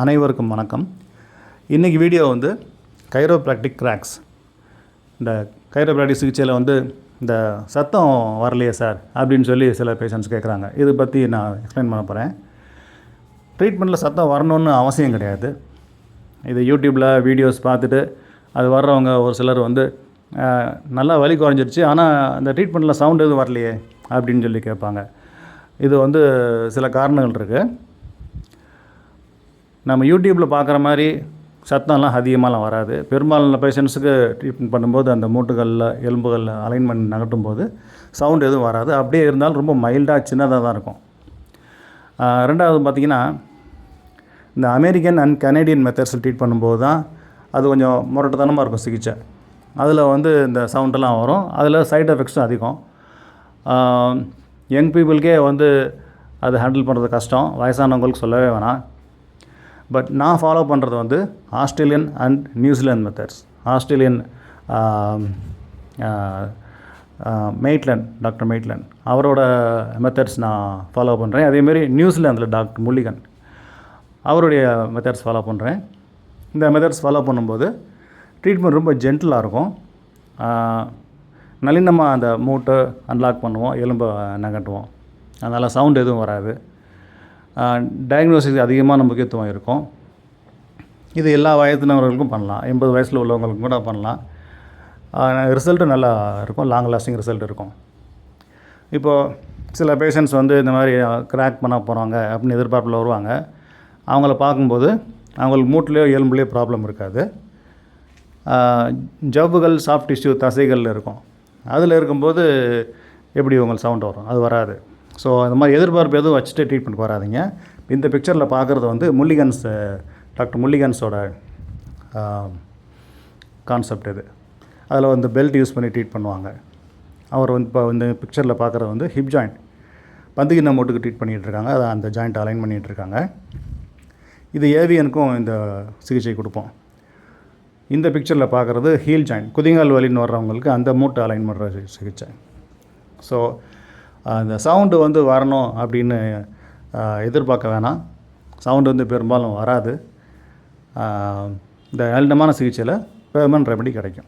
அனைவருக்கும் வணக்கம். இன்றைக்கி வீடியோ வந்து கைரோப்ராக்டிக் கிராக்ஸ். இந்த கைரோப்ராக்டிக் சிகிச்சையில் வந்து இந்த சத்தம் வரலையே சார் அப்படின்னு சொல்லி சில பேஷண்ட்ஸ் கேட்குறாங்க. இதை பற்றி நான் எக்ஸ்பிளைன் பண்ண போகிறேன். ட்ரீட்மெண்ட்டில் சத்தம் வரணுன்னு அவசியம் கிடையாது. இது யூடியூப்பில் வீடியோஸ் பார்த்துட்டு அது வர்றவங்க ஒரு சிலர் வந்து நல்லா வலி குறைஞ்சிருச்சு, ஆனால் அந்த ட்ரீட்மெண்ட்டில் சவுண்ட் எதுவும் வரலையே அப்படின்னு சொல்லி கேட்பாங்க. இது வந்து சில காரணங்கள் இருக்குது. நம்ம யூடியூப்பில் பார்க்குற மாதிரி சத்தம்லாம் அதிகமாகலாம் வராது. பெரும்பாலான பேஷண்ட்ஸுக்கு ட்ரீட்மெண்ட் பண்ணும்போது அந்த மூட்டுகளில் எலும்புகளில் அலைன்மெண்ட் நகட்டும் போது சவுண்ட் எதுவும் வராது. அப்படியே இருந்தாலும் ரொம்ப மைல்டாக சின்னதாக தான் இருக்கும். ரெண்டாவது பார்த்திங்கன்னா, இந்த அமெரிக்கன் அண்ட் கனேடியன் மெத்தட்ஸில் ட்ரீட் பண்ணும்போது தான் அது கொஞ்சம் முரட்டுத்தனமாக இருக்கும் சிகிச்சை. அதில் வந்து இந்த சவுண்டெல்லாம் வரும். அதில் சைட் எஃபெக்ட்ஸும் அதிகம். யங் பீப்புளுக்கே வந்து அது ஹேண்டில் பண்ணுறது கஷ்டம், வயசானவங்களுக்கு சொல்லவே வேணாம். பட் நான் ஃபாலோ பண்ணுறது வந்து Australian and New Zealand methods. Australian doctor Maitland அவரோட மெத்தட்ஸ் நான் ஃபாலோ பண்ணுறேன். அதேமாரி நியூசிலாந்தில் டாக்டர் முல்லிகன் அவருடைய மெத்தட்ஸ் ஃபாலோ பண்ணுறேன். இந்த மெத்தட்ஸ் ஃபாலோ பண்ணும்போது ட்ரீட்மெண்ட் ரொம்ப ஜென்டிலாக இருக்கும். நளினமாக அந்த மூட்டை அன்லாக் பண்ணுவோம், எலும்பை நகட்டுவோம். அதனால் சவுண்ட் எதுவும் வராது. டயக்னோசிஸ் அதிகமாக முக்கியத்துவம் இருக்கும். இது எல்லா வயதினவர்களுக்கும் பண்ணலாம். 80 வயசில் உள்ளவங்களுக்கும் கூட பண்ணலாம். ரிசல்ட்டு நல்லா இருக்கும், லாங் லாஸ்டிங் ரிசல்ட் இருக்கும். இப்போது சில பேஷண்ட்ஸ் வந்து இந்த மாதிரி கிராக் பண்ண போகிறாங்க அப்படின்னு எதிர்பார்ப்பில் வருவாங்க. அவங்கள பார்க்கும்போது அவங்களுக்கு மூட்டிலையோ எலும்புலையோ ப்ராப்ளம் இருக்காது. ஜவ்வுகள், சாஃப்ட் டிஷ்யூ, தசைகள் இருக்கும். அதில் இருக்கும்போது எப்படி உங்களுக்கு சவுண்ட் வரும்? அது வராது. ஸோ அந்த மாதிரி எதிர்பார்ப்பு எதுவும் வச்சுட்டு ட்ரீட்மெண்ட் வராதிங்க. இந்த பிக்சரில் பார்க்குறது வந்து டாக்டர் முல்லிகன்ஸோட கான்செப்ட் இது. அதில் வந்து பெல்ட் யூஸ் பண்ணி ட்ரீட் பண்ணுவாங்க. அவர் வந்து இப்போ இந்த பிக்சரில் பார்க்குறது வந்து ஹிப் ஜாயிண்ட், பந்துகிண்ண மூட்டுக்கு ட்ரீட் பண்ணிகிட்ருக்காங்க. அதை அந்த ஜாயிண்ட் அலைன் பண்ணிகிட்ருக்காங்க. இது ஏவியனுக்கும் இந்த சிகிச்சை கொடுப்போம். இந்த பிக்சரில் பார்க்குறது ஹீல் ஜாயிண்ட், குதிங்கால் வலின்னு வர்றவங்களுக்கு அந்த மூட்டை அலைன் பண்ணுற சிகிச்சை. ஸோ அந்த சவுண்டு வந்து வரணும் அப்படின்னு எதிர்பார்க்க வேணாம். சவுண்டு வந்து பெரும்பாலும் வராது. இந்த நளினமான சிகிச்சையில் பெர்மனன்ட் ரெமெடி கிடைக்கும்.